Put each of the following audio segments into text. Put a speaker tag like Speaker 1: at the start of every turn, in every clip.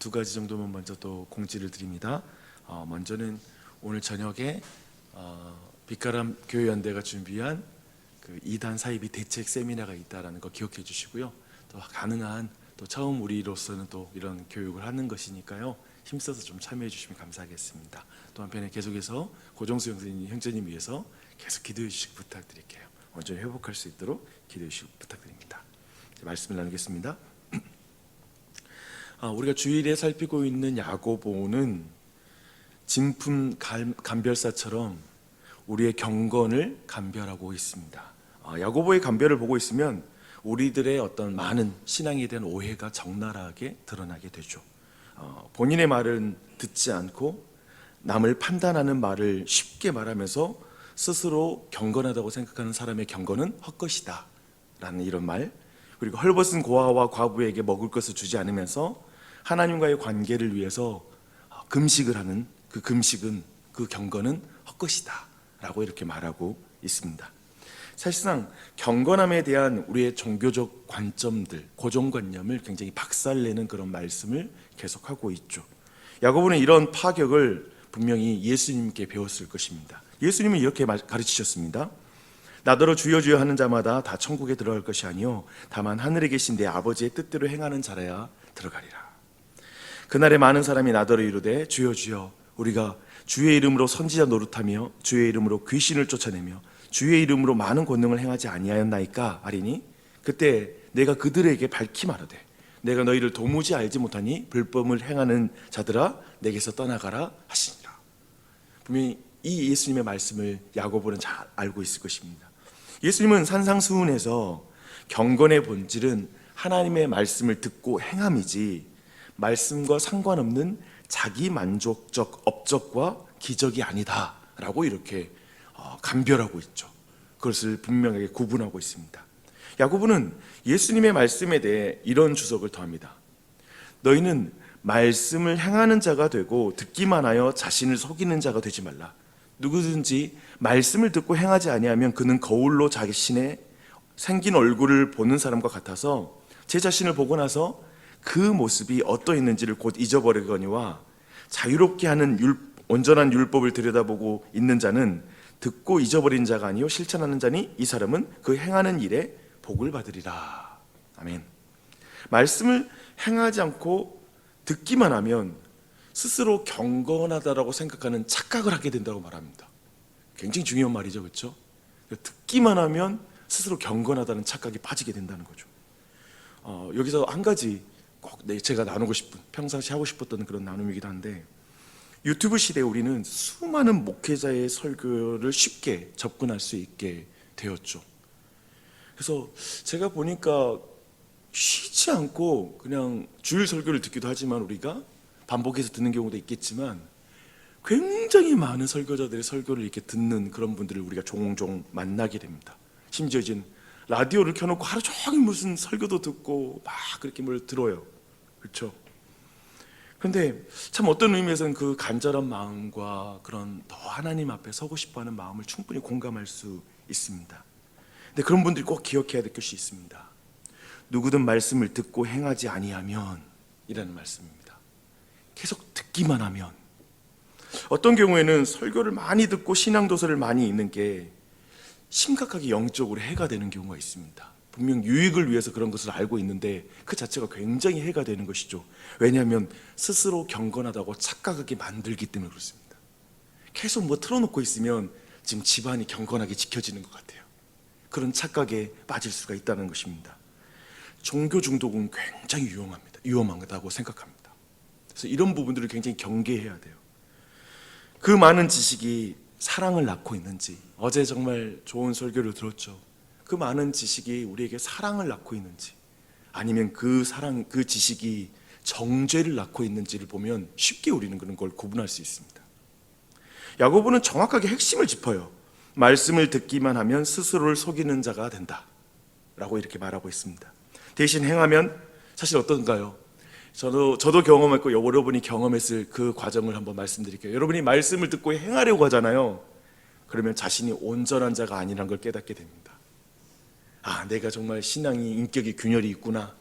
Speaker 1: 두 가지 정도만 먼저 또 공지를 드립니다. 먼저는 오늘 저녁에 빛가람 교회연대가 준비한 그 2단 사이비 대책 세미나가 있다라는 거 기억해 주시고요. 또 가능한 또 처음 우리로서는 또 이런 교육을 하는 것이니까요. 힘써서 좀 참여해 주시면 감사하겠습니다. 또 한편에 계속해서 고정수 형제님 위해서 계속 기도해 주시기 부탁드릴게요. 완전히 회복할 수 있도록 기도해 주시기 부탁드립니다. 말씀을 나누겠습니다. 우리가 주일에 살피고 있는 야고보는 진품 감별사처럼 우리의 경건을 감별하고 있습니다. 야고보의 감별을 보고 있으면 우리들의 어떤 많은 신앙에 대한 오해가 적나라하게 드러나게 되죠. 본인의 말은 듣지 않고 남을 판단하는 말을 쉽게 말하면서 스스로 경건하다고 생각하는 사람의 경건은 헛것이다 라는 이런 말, 그리고 헐벗은 고아와 과부에게 먹을 것을 주지 않으면서 하나님과의 관계를 위해서 금식을 하는 그 금식은, 그 경건은 헛것이다 라고 이렇게 말하고 있습니다. 사실상 경건함에 대한 우리의 종교적 관점들, 고정관념을 굉장히 박살내는 그런 말씀을 계속하고 있죠. 야고보는 이런 파격을 분명히 예수님께 배웠을 것입니다. 예수님은 이렇게 가르치셨습니다. 나더러 주여 주여 하는 자마다 다 천국에 들어갈 것이 아니요 다만 하늘에 계신 내 아버지의 뜻대로 행하는 자라야 들어가리라. 그날에 많은 사람이 나더러 이르되 주여 주여 우리가 주의 이름으로 선지자 노릇하며 주의 이름으로 귀신을 쫓아내며 주의 이름으로 많은 권능을 행하지 아니하였나이까 하리니 그때 내가 그들에게 밝히 말하되 내가 너희를 도무지 알지 못하니 불법을 행하는 자들아 내게서 떠나가라 하시니라. 분명히 이 예수님의 말씀을 야고보는 잘 알고 있을 것입니다. 예수님은 산상수훈에서 경건의 본질은 하나님의 말씀을 듣고 행함이지 말씀과 상관없는 자기 만족적 업적과 기적이 아니다 라고 이렇게 감별하고 있죠. 그것을 분명하게 구분하고 있습니다. 야고보는 예수님의 말씀에 대해 이런 주석을 더합니다. 너희는 말씀을 행하는 자가 되고 듣기만 하여 자신을 속이는 자가 되지 말라. 누구든지 말씀을 듣고 행하지 아니하면 그는 거울로 자신의 생긴 얼굴을 보는 사람과 같아서 제 자신을 보고 나서 그 모습이 어떠했는지를 곧 잊어버리거니와 자유롭게 하는 온전한 율법을 들여다보고 있는 자는 듣고 잊어버린 자가 아니요 실천하는 자니 이 사람은 그 행하는 일에 복을 받으리라. 아멘. 말씀을 행하지 않고 듣기만 하면 스스로 경건하다라고 생각하는 착각을 하게 된다고 말합니다. 굉장히 중요한 말이죠, 그렇죠? 듣기만 하면 스스로 경건하다는 착각이 빠지게 된다는 거죠. 여기서 한 가지 꼭 제가 나누고 싶은, 평상시 하고 싶었던 그런 나눔이기도 한데, 유튜브 시대에 우리는 수많은 목회자의 설교를 쉽게 접근할 수 있게 되었죠. 그래서 제가 보니까 쉬지 않고 그냥 주일 설교를 듣기도 하지만 우리가 반복해서 듣는 경우도 있겠지만 굉장히 많은 설교자들의 설교를 이렇게 듣는 그런 분들을 우리가 종종 만나게 됩니다. 심지어 이제 라디오를 켜놓고 하루 종일 무슨 설교도 듣고 막 그렇게 뭘 들어요. 그렇죠? 그런데 참 어떤 의미에서는 그 간절한 마음과 그런 더 하나님 앞에 서고 싶어하는 마음을 충분히 공감할 수 있습니다. 근데 그런 분들이 꼭 기억해야 될 것이 있습니다. 누구든 말씀을 듣고 행하지 아니하면 이라는 말씀입니다. 계속 듣기만 하면, 어떤 경우에는 설교를 많이 듣고 신앙도서를 많이 읽는 게 심각하게 영적으로 해가 되는 경우가 있습니다. 분명 유익을 위해서 그런 것을 알고 있는데 그 자체가 굉장히 해가 되는 것이죠. 왜냐하면 스스로 경건하다고 착각하게 만들기 때문에 그렇습니다. 계속 뭐 틀어놓고 있으면 지금 집안이 경건하게 지켜지는 것 같아요. 그런 착각에 빠질 수가 있다는 것입니다. 종교 중독은 굉장히 위험하다고 생각합니다. 그래서 이런 부분들을 굉장히 경계해야 돼요. 그 많은 지식이 사랑을 낳고 있는지, 어제 정말 좋은 설교를 들었죠. 그 많은 지식이 우리에게 사랑을 낳고 있는지, 아니면 그 지식이 정죄를 낳고 있는지를 보면 쉽게 우리는 그런 걸 구분할 수 있습니다. 야고보는 정확하게 핵심을 짚어요. 말씀을 듣기만 하면 스스로를 속이는 자가 된다 라고 이렇게 말하고 있습니다. 대신 행하면 사실 어떤가요? 저도 경험했고 여러분이 경험했을 그 과정을 한번 말씀드릴게요. 여러분이 말씀을 듣고 행하려고 하잖아요. 그러면 자신이 온전한 자가 아니라는 걸 깨닫게 됩니다. 아, 내가 정말 신앙이 인격이 균열이 있구나.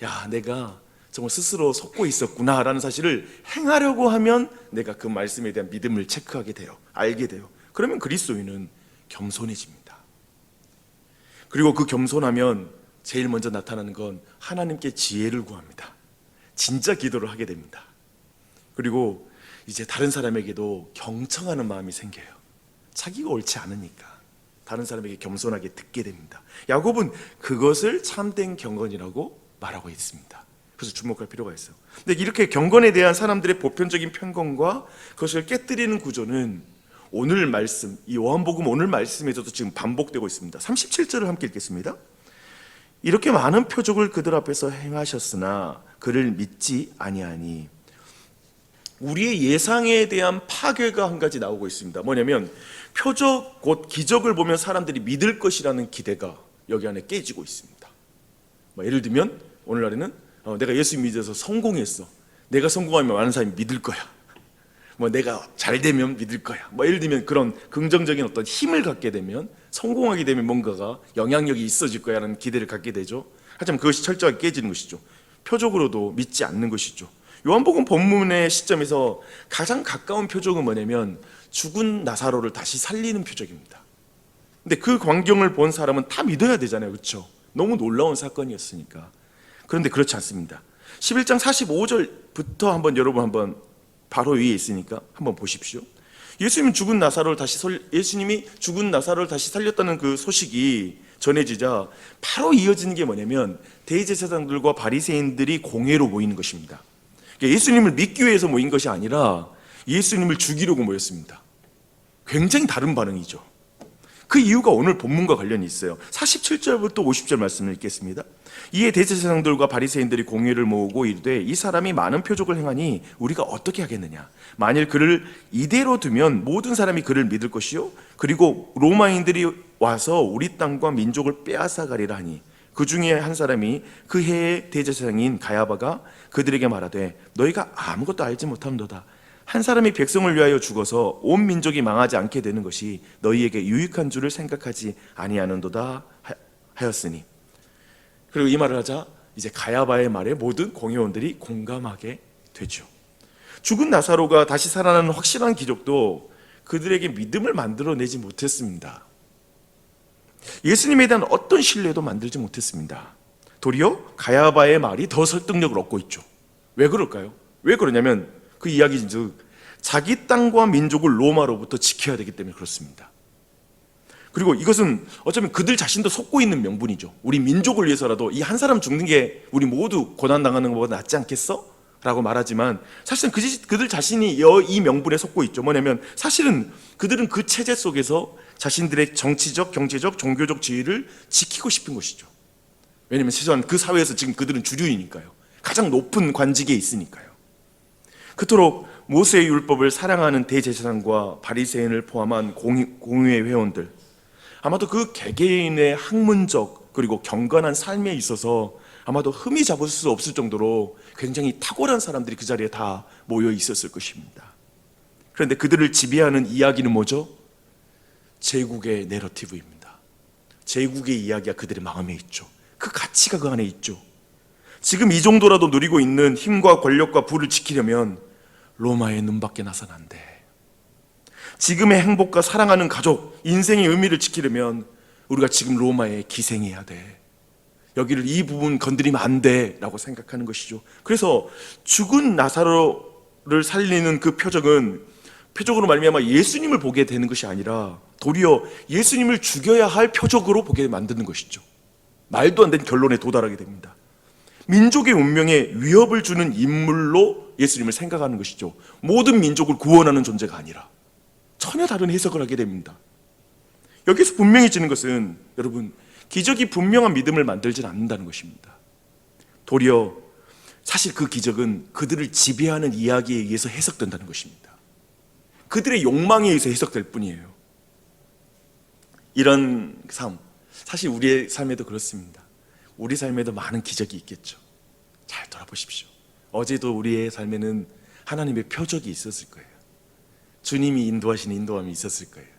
Speaker 1: 야, 내가 정말 스스로 속고 있었구나라는 사실을 행하려고 하면 내가 그 말씀에 대한 믿음을 체크하게 돼요. 알게 돼요. 그러면 그리스도인은 겸손해집니다. 그리고 그 겸손하면 제일 먼저 나타나는 건 하나님께 지혜를 구합니다. 진짜 기도를 하게 됩니다. 그리고 이제 다른 사람에게도 경청하는 마음이 생겨요. 자기가 옳지 않으니까 다른 사람에게 겸손하게 듣게 됩니다. 야곱은 그것을 참된 경건이라고 말하고 있습니다. 그래서 주목할 필요가 있어요. 근데 이렇게 경건에 대한 사람들의 보편적인 편견과 그것을 깨뜨리는 구조는 오늘 말씀, 이 요한복음 오늘 말씀에서도 지금 반복되고 있습니다. 37절을 함께 읽겠습니다. 이렇게 많은 표적을 그들 앞에서 행하셨으나 그를 믿지 아니하니. 우리의 예상에 대한 파괴가 한 가지 나오고 있습니다. 뭐냐면 표적 곧 기적을 보면 사람들이 믿을 것이라는 기대가 여기 안에 깨지고 있습니다. 예를 들면 오늘날에는 내가 예수 믿어서 성공했어. 내가 성공하면 많은 사람이 믿을 거야. 내가 잘 되면 믿을 거야. 예를 들면 그런 긍정적인 어떤 힘을 갖게 되면, 성공하게 되면 뭔가가 영향력이 있어질 거야라는 기대를 갖게 되죠. 하지만 그것이 철저하게 깨지는 것이죠. 표적으로도 믿지 않는 것이죠. 요한복음 본문의 시점에서 가장 가까운 표적은 뭐냐면 죽은 나사로를 다시 살리는 표적입니다. 근데 그 광경을 본 사람은 다 믿어야 되잖아요. 그렇죠? 너무 놀라운 사건이었으니까. 그런데 그렇지 않습니다. 11장 45절부터 여러분 바로 위에 있으니까 한번 보십시오. 예수님이 죽은 나사로를 다시 살렸다는 그 소식이 전해지자 바로 이어지는 게 뭐냐면 대제사장들과 바리새인들이 공회로 모이는 것입니다. 예수님을 믿기 위해서 모인 것이 아니라 예수님을 죽이려고 모였습니다. 굉장히 다른 반응이죠. 그 이유가 오늘 본문과 관련이 있어요. 47절부터 50절 말씀을 읽겠습니다. 이에 대제사장들과 바리새인들이 공회를 모으고 이르되 이 사람이 많은 표적을 행하니 우리가 어떻게 하겠느냐. 만일 그를 이대로 두면 모든 사람이 그를 믿을 것이요 그리고 로마인들이 와서 우리 땅과 민족을 빼앗아 가리라 하니 그 중에 한 사람이 그 해의 대제사장인 가야바가 그들에게 말하되 너희가 아무것도 알지 못함도다. 한 사람이 백성을 위하여 죽어서 온 민족이 망하지 않게 되는 것이 너희에게 유익한 줄을 생각하지 아니하는도다 하였으니. 그리고 이 말을 하자 이제 가야바의 말에 모든 공회원들이 공감하게 되죠. 죽은 나사로가 다시 살아나는 확실한 기적도 그들에게 믿음을 만들어내지 못했습니다. 예수님에 대한 어떤 신뢰도 만들지 못했습니다. 도리어 가야바의 말이 더 설득력을 얻고 있죠. 왜 그럴까요? 왜 그러냐면 그 이야기인즉 자기 땅과 민족을 로마로부터 지켜야 되기 때문에 그렇습니다. 그리고 이것은 어쩌면 그들 자신도 속고 있는 명분이죠. 우리 민족을 위해서라도 이 한 사람 죽는 게 우리 모두 고난당하는 것보다 낫지 않겠어? 라고 말하지만 사실은 그들 자신이 이 명분에 속고 있죠. 뭐냐면 사실은 그들은 그 체제 속에서 자신들의 정치적, 경제적, 종교적 지위를 지키고 싶은 것이죠. 왜냐하면 최소한 그 사회에서 지금 그들은 주류이니까요. 가장 높은 관직에 있으니까요. 그토록 모세의 율법을 사랑하는 대제사장과 바리새인을 포함한 공회 회원들, 아마도 그 개개인의 학문적 그리고 경건한 삶에 있어서 아마도 흠이 잡을 수 없을 정도로 굉장히 탁월한 사람들이 그 자리에 다 모여 있었을 것입니다. 그런데 그들을 지배하는 이야기는 뭐죠? 제국의 내러티브입니다. 제국의 이야기가 그들의 마음에 있죠. 그 가치가 그 안에 있죠. 지금 이 정도라도 누리고 있는 힘과 권력과 부를 지키려면 로마의 눈밖에 나서는 안 돼. 지금의 행복과 사랑하는 가족, 인생의 의미를 지키려면 우리가 지금 로마에 기생해야 돼. 여기를 이 부분 건드리면 안 돼 라고 생각하는 것이죠. 그래서 죽은 나사로를 살리는 그 표적으로 말미암아 예수님을 보게 되는 것이 아니라 도리어 예수님을 죽여야 할 표적으로 보게 만드는 것이죠. 말도 안 되는 결론에 도달하게 됩니다. 민족의 운명에 위협을 주는 인물로 예수님을 생각하는 것이죠. 모든 민족을 구원하는 존재가 아니라 전혀 다른 해석을 하게 됩니다. 여기서 분명해지는 것은 여러분, 기적이 분명한 믿음을 만들지는 않는다는 것입니다. 도리어 사실 그 기적은 그들을 지배하는 이야기에 의해서 해석된다는 것입니다. 그들의 욕망에 의해서 해석될 뿐이에요. 이런 삶, 사실 우리의 삶에도 그렇습니다. 우리 삶에도 많은 기적이 있겠죠. 잘 돌아보십시오. 어제도 우리의 삶에는 하나님의 표적이 있었을 거예요. 주님이 인도하신 인도함이 있었을 거예요.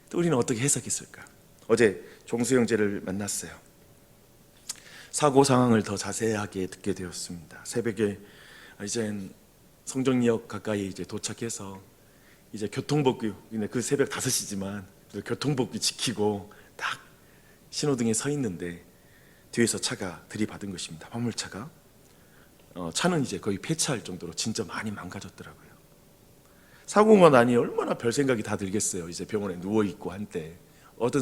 Speaker 1: 또 우리는 어떻게 해석했을까? 어제 종수 형제를 만났어요. 사고 상황을 더 자세하게 듣게 되었습니다. 새벽에 이젠 성정리역 가까이 이제 도착해서 이제 교통법규, 그 새벽 5시지만 교통법규 지키고 딱 신호등에 서 있는데 뒤에서 차가 들이받은 것입니다. 화물차가. 차는 이제 거의 폐차할 정도로 진짜 많이 망가졌더라고요. 사고가 나니 얼마나 별 생각이 다 들겠어요. 이제 병원에 누워 있고 한때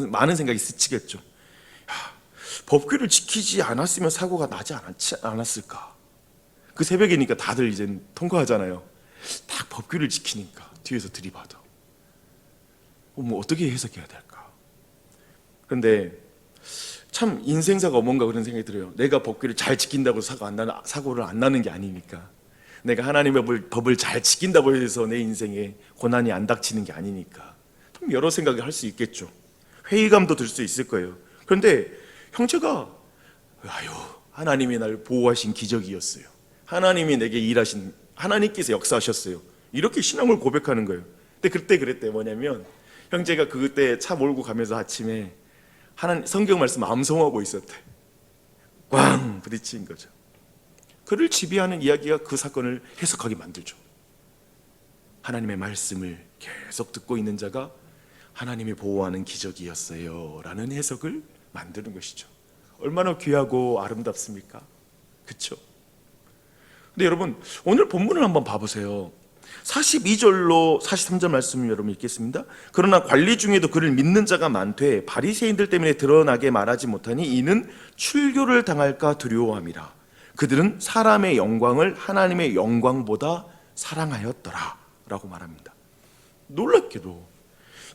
Speaker 1: 많은 생각이 스치겠죠. 법규를 지키지 않았으면 사고가 나지 않았을까? 그 새벽이니까 다들 이제 통과하잖아요. 딱 법규를 지키니까 뒤에서 들이받아. 뭐 어떻게 해석해야 될까? 그런데 참 인생사가 뭔가 그런 생각이 들어요. 내가 법규를 잘 지킨다고 사고를 안 나는 게 아니니까, 내가 하나님의 법을 잘 지킨다고 해서 내 인생에 고난이 안 닥치는 게 아니니까 좀 여러 생각을 할 수 있겠죠. 회의감도 들 수 있을 거예요. 그런데 형제가 하나님이 날 보호하신 기적이었어요. 하나님이 내게 일하신, 하나님께서 역사하셨어요. 이렇게 신앙을 고백하는 거예요. 근데 그때 그랬대. 뭐냐면 형제가 그때 차 몰고 가면서 아침에 성경 말씀 암송하고 있었대. 꽝 부딪힌 거죠. 그를 지배하는 이야기가 그 사건을 해석하게 만들죠. 하나님의 말씀을 계속 듣고 있는 자가 하나님이 보호하는 기적이었어요 라는 해석을 만드는 것이죠. 얼마나 귀하고 아름답습니까? 그렇죠? 근데 여러분, 오늘 본문을 한번 봐보세요. 42절로 43절 말씀 여러분 읽겠습니다. 그러나 관리 중에도 그를 믿는 자가 많되 바리새인들 때문에 드러나게 말하지 못하니 이는 출교를 당할까 두려워함이라. 그들은 사람의 영광을 하나님의 영광보다 사랑하였더라 라고 말합니다. 놀랍게도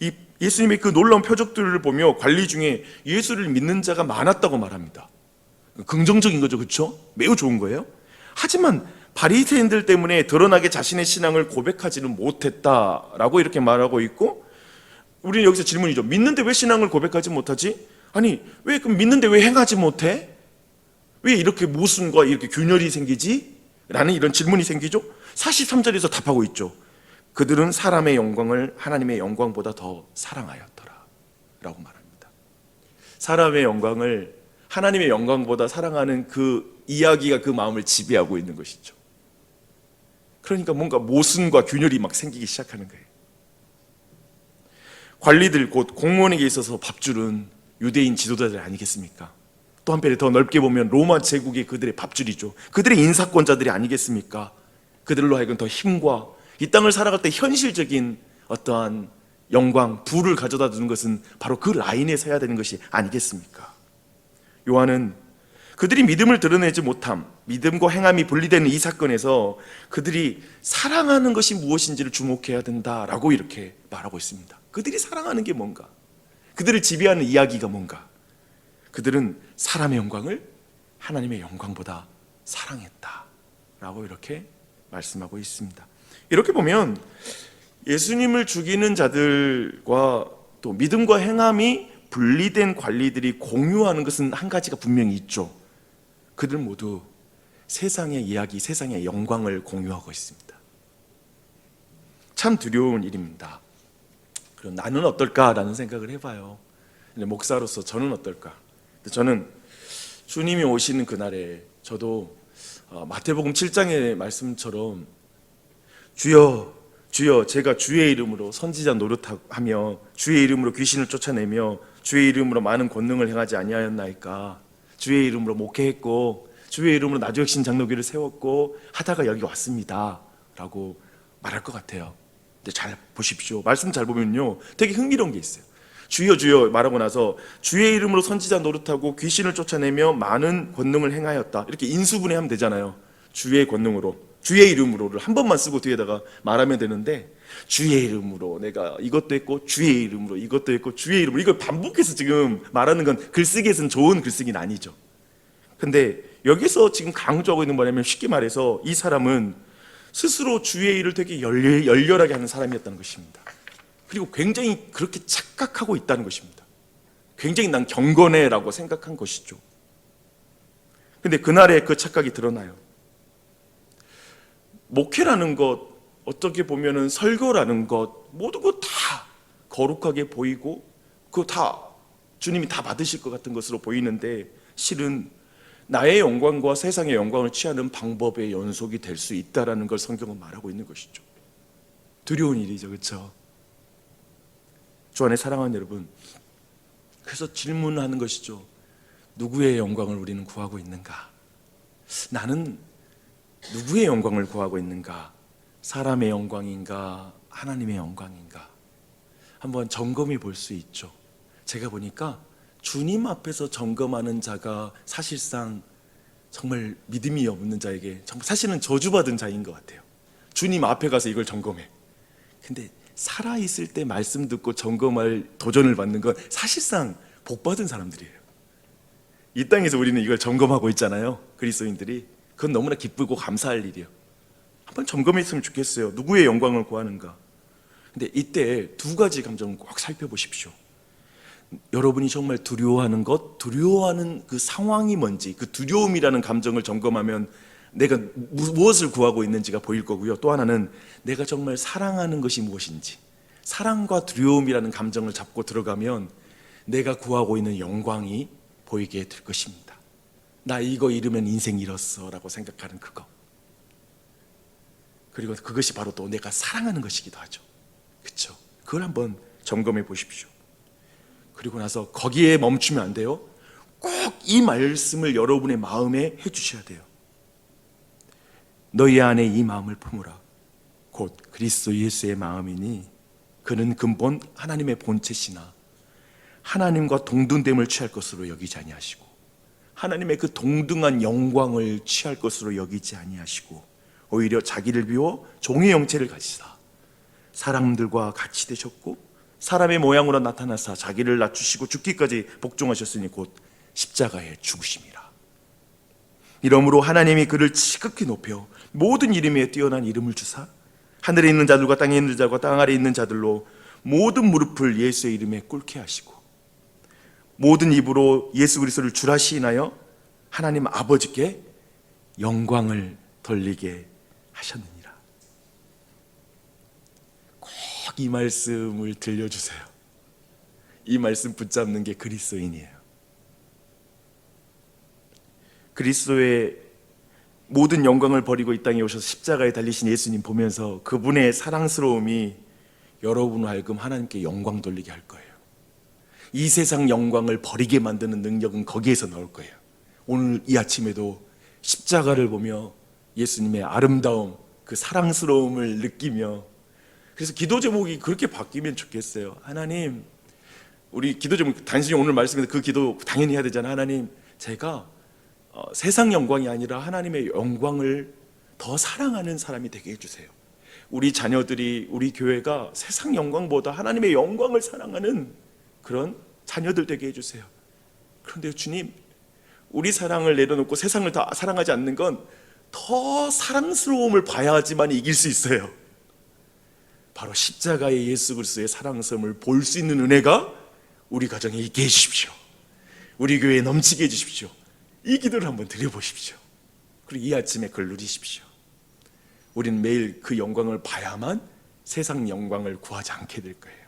Speaker 1: 이 예수님의 그 놀라운 표적들을 보며 관리 중에 예수를 믿는 자가 많았다고 말합니다. 긍정적인 거죠, 그렇죠? 매우 좋은 거예요. 하지만 바리새인들 때문에 드러나게 자신의 신앙을 고백하지는 못했다라고 이렇게 말하고 있고, 우리는 여기서 질문이죠. 믿는데 왜 신앙을 고백하지 못하지? 아니, 왜 그럼 믿는데 왜 행하지 못해? 왜 이렇게 모순과 이렇게 균열이 생기지? 라는 이런 질문이 생기죠. 43절에서 답하고 있죠. 그들은 사람의 영광을 하나님의 영광보다 더 사랑하였더라 라고 말합니다. 사람의 영광을 하나님의 영광보다 사랑하는 그 이야기가 그 마음을 지배하고 있는 것이죠. 그러니까 뭔가 모순과 균열이 막 생기기 시작하는 거예요. 관리들, 곧 공무원에게 있어서 밥줄은 유대인 지도자들 아니겠습니까? 또 한편에 더 넓게 보면 로마 제국의 그들의 밥줄이죠. 그들의 인사권자들이 아니겠습니까? 그들로 하여금 더 힘과 이 땅을 살아갈 때 현실적인 어떠한 영광, 부를 가져다 주는 것은 바로 그 라인에 서야 되는 것이 아니겠습니까? 요한은 그들이 믿음을 드러내지 못함, 믿음과 행함이 분리되는 이 사건에서 그들이 사랑하는 것이 무엇인지를 주목해야 된다라고 이렇게 말하고 있습니다. 그들이 사랑하는 게 뭔가? 그들을 지배하는 이야기가 뭔가? 그들은 사람의 영광을 하나님의 영광보다 사랑했다라고 이렇게 말씀하고 있습니다. 이렇게 보면 예수님을 죽이는 자들과 또 믿음과 행함이 분리된 관리들이 공유하는 것은 한 가지가 분명히 있죠. 그들 모두 세상의 이야기, 세상의 영광을 공유하고 있습니다. 참 두려운 일입니다. 그럼 나는 어떨까라는 생각을 해봐요. 목사로서 저는 어떨까? 저는 주님이 오시는 그날에 저도 마태복음 7장의 말씀처럼 주여 주여 제가 주의 이름으로 선지자 노릇하며 주의 이름으로 귀신을 쫓아내며 주의 이름으로 많은 권능을 행하지 아니하였나이까? 주의 이름으로 목회했고 주의 이름으로 나주혁신 장로교를 세웠고 하다가 여기 왔습니다 라고 말할 것 같아요. 근데 잘 보십시오. 말씀 잘 보면요 되게 흥미로운 게 있어요. 주여 주여 말하고 나서 주의 이름으로 선지자 노릇하고 귀신을 쫓아내며 많은 권능을 행하였다 이렇게 인수분해하면 되잖아요. 주의 권능으로, 주의 이름으로를 한 번만 쓰고 뒤에다가 말하면 되는데, 주의 이름으로 내가 이것도 했고 주의 이름으로 이것도 했고 주의 이름으로, 이걸 반복해서 지금 말하는 건 글쓰기에서는 좋은 글쓰기는 아니죠. 근데 여기서 지금 강조하고 있는 뭐냐면, 쉽게 말해서 이 사람은 스스로 주의 일을 되게 열렬하게 하는 사람이었다는 것입니다. 그리고 굉장히 그렇게 착각하고 있다는 것입니다. 굉장히 난 경건해라고 생각한 것이죠. 근데 그날에 그 착각이 드러나요. 목회라는 것, 어떻게 보면은 설교라는 것, 모든 것 다 거룩하게 보이고 그거 다 주님이 다 받으실 것 같은 것으로 보이는데, 실은 나의 영광과 세상의 영광을 취하는 방법의 연속이 될 수 있다라는 걸 성경은 말하고 있는 것이죠. 두려운 일이죠, 그렇죠? 주 안에 사랑하는 여러분, 그래서 질문하는 것이죠. 누구의 영광을 우리는 구하고 있는가? 나는 누구의 영광을 구하고 있는가? 사람의 영광인가? 하나님의 영광인가? 한번 점검해 볼 수 있죠. 제가 보니까 주님 앞에서 점검하는 자가 사실상 정말 믿음이 없는 자에게 사실은 저주받은 자인 것 같아요. 주님 앞에 가서 이걸 점검해. 근데 살아있을 때 말씀 듣고 점검할 도전을 받는 건 사실상 복받은 사람들이에요. 이 땅에서 우리는 이걸 점검하고 있잖아요, 그리스도인들이. 그건 너무나 기쁘고 감사할 일이에요. 한번 점검했으면 좋겠어요. 누구의 영광을 구하는가? 근데 이때 두 가지 감정을 꼭 살펴보십시오. 여러분이 정말 두려워하는 것, 두려워하는 그 상황이 뭔지, 그 두려움이라는 감정을 점검하면 내가 무엇을 구하고 있는지가 보일 거고요. 또 하나는 내가 정말 사랑하는 것이 무엇인지, 사랑과 두려움이라는 감정을 잡고 들어가면 내가 구하고 있는 영광이 보이게 될 것입니다. 나 이거 잃으면 인생 잃었어 라고 생각하는 그거, 그리고 그것이 바로 또 내가 사랑하는 것이기도 하죠. 그렇죠? 그걸 한번 점검해 보십시오. 그리고 나서 거기에 멈추면 안 돼요. 꼭 이 말씀을 여러분의 마음에 해주셔야 돼요. 너희 안에 이 마음을 품으라. 곧 그리스도 예수의 마음이니 그는 근본 하나님의 본체시나 하나님과 동등됨을 취할 것으로 여기지 아니하시고 하나님의 그 동등한 영광을 취할 것으로 여기지 아니하시고 오히려 자기를 비워 종의 형체를 가지사 사람들과 같이 되셨고 사람의 모양으로 나타나사 자기를 낮추시고 죽기까지 복종하셨으니 곧 십자가에 죽으심이라. 이러므로 하나님이 그를 지극히 높여 모든 이름 위에 뛰어난 이름을 주사 하늘에 있는 자들과 땅에 있는 자들과 땅 아래에 있는 자들로 모든 무릎을 예수의 이름에 꿇게 하시고 모든 입으로 예수 그리스도를 주라 시인하여 하나님 아버지께 영광을 돌리게 하셨느니라. 꼭 이 말씀을 들려주세요. 이 말씀 붙잡는 게 그리스도인이에요. 그리스도의 모든 영광을 버리고 이 땅에 오셔서 십자가에 달리신 예수님 보면서 그분의 사랑스러움이 여러분을 하여금 하나님께 영광 돌리게 할 거예요. 이 세상 영광을 버리게 만드는 능력은 거기에서 나올 거예요. 오늘 이 아침에도 십자가를 보며 예수님의 아름다움, 그 사랑스러움을 느끼며, 그래서 기도 제목이 그렇게 바뀌면 좋겠어요. 하나님, 우리 기도 제목 단순히 오늘 말씀에서 그 기도 당연히 해야 되잖아요. 하나님, 제가 세상 영광이 아니라 하나님의 영광을 더 사랑하는 사람이 되게 해주세요. 우리 자녀들이, 우리 교회가 세상 영광보다 하나님의 영광을 사랑하는 그런 자녀들 되게 해주세요. 그런데 주님, 우리 사랑을 내려놓고 세상을 다 사랑하지 않는 건 더 사랑스러움을 봐야지만 이길 수 있어요. 바로 십자가의 예수 그리스도의 사랑스러움을 볼 수 있는 은혜가 우리 가정에 있게 해주십시오. 우리 교회에 넘치게 해주십시오. 이 기도를 한번 드려보십시오. 그리고 이 아침에 그걸 누리십시오. 우리는 매일 그 영광을 봐야만 세상 영광을 구하지 않게 될 거예요.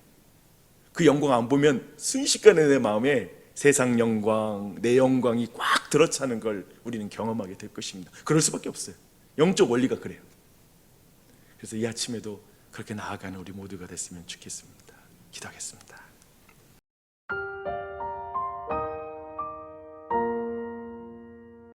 Speaker 1: 그 영광 안 보면 순식간에 내 마음에 세상 영광, 내 영광이 꽉 들어차는 걸 우리는 경험하게 될 것입니다. 그럴 수밖에 없어요. 영적 원리가 그래요. 그래서 이 아침에도 그렇게 나아가는 우리 모두가 됐으면 좋겠습니다. 기도하겠습니다.